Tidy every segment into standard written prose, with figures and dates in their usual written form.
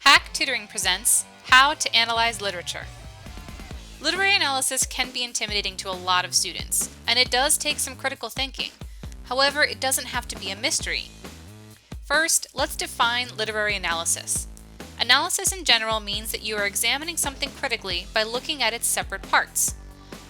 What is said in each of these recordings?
Hack Tutoring presents How to Analyze Literature. Literary analysis can be intimidating to a lot of students, and it does take some critical thinking. However, it doesn't have to be a mystery. First, let's define literary analysis. Analysis in general means that you are examining something critically by looking at its separate parts.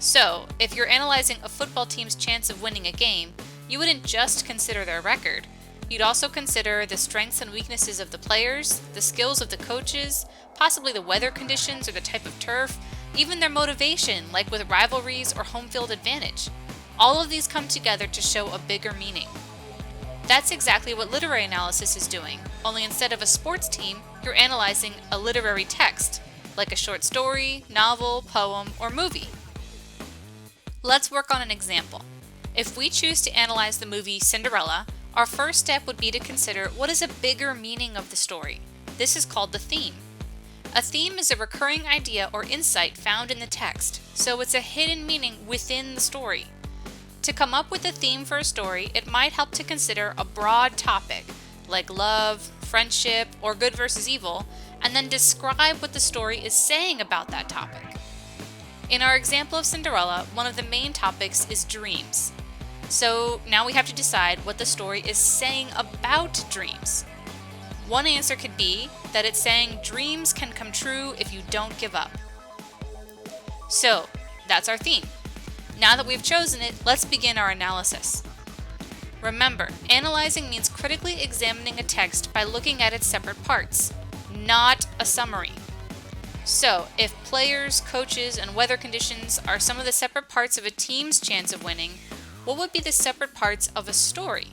So, if you're analyzing a football team's chance of winning a game, you wouldn't just consider their record. You'd also consider the strengths and weaknesses of the players, the skills of the coaches, possibly the weather conditions or the type of turf, even their motivation, like with rivalries or home field advantage. All of these come together to show a bigger meaning. That's exactly what literary analysis is doing, only instead of a sports team, you're analyzing a literary text, like a short story, novel, poem, or movie. Let's work on an example. If we choose to analyze the movie Cinderella, our first step would be to consider what is a bigger meaning of the story. This is called the theme. A theme is a recurring idea or insight found in the text, so it's a hidden meaning within the story. To come up with a theme for a story, it might help to consider a broad topic, like love, friendship, or good versus evil, and then describe what the story is saying about that topic. In our example of Cinderella, one of the main topics is dreams. So now we have to decide what the story is saying about dreams. One answer could be that it's saying dreams can come true if you don't give up. So that's our theme. Now that we've chosen it, let's begin our analysis. Remember, analyzing means critically examining a text by looking at its separate parts, not a summary. So, if players, coaches, and weather conditions are some of the separate parts of a team's chance of winning, what would be the separate parts of a story?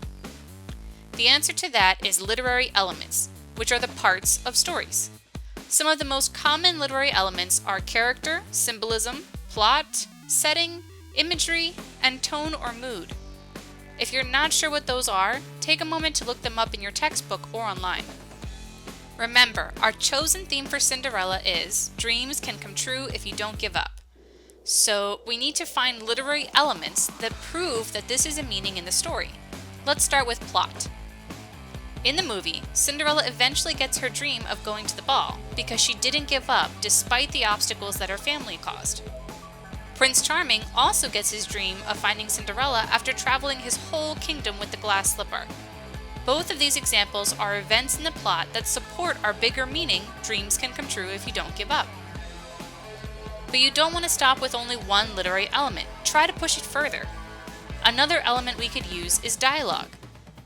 The answer to that is literary elements, which are the parts of stories. Some of the most common literary elements are character, symbolism, plot, setting, imagery, and tone or mood. If you're not sure what those are, take a moment to look them up in your textbook or online. Remember, our chosen theme for Cinderella is dreams can come true if you don't give up. So we need to find literary elements that prove that this is a meaning in the story. Let's start with plot. In the movie, Cinderella eventually gets her dream of going to the ball because she didn't give up despite the obstacles that her family caused. Prince Charming also gets his dream of finding Cinderella after traveling his whole kingdom with the glass slipper. Both of these examples are events in the plot that support our bigger meaning, dreams can come true if you don't give up. But you don't want to stop with only one literary element. Try to push it further. Another element we could use is dialogue.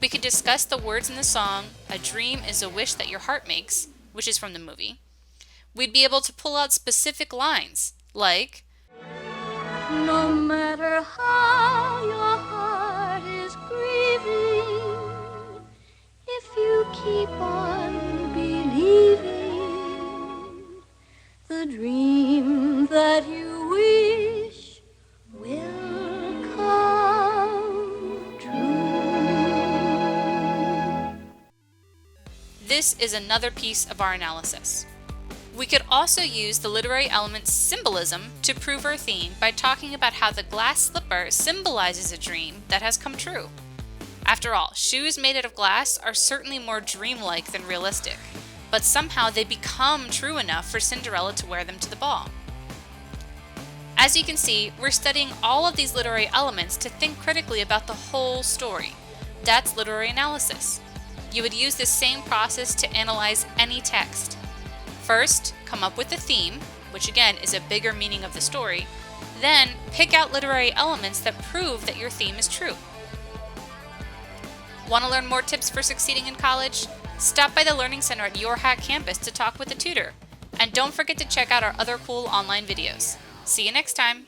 We could discuss the words in the song, "A dream is a wish that your heart makes," which is from the movie. We'd be able to pull out specific lines, like, "No matter how your heart is grieving, if you keep on believing, the dream that you wish will come true." This is another piece of our analysis. We could also use the literary element symbolism to prove our theme by talking about how the glass slipper symbolizes a dream that has come true. After all, shoes made out of glass are certainly more dreamlike than realistic, but somehow they become true enough for Cinderella to wear them to the ball. As you can see, we're studying all of these literary elements to think critically about the whole story. That's literary analysis. You would use this same process to analyze any text. First, come up with the theme, which again is a bigger meaning of the story. Then, pick out literary elements that prove that your theme is true. Want to learn more tips for succeeding in college? Stop by the Learning Center at your Hack campus to talk with a tutor. And don't forget to check out our other cool online videos. See you next time!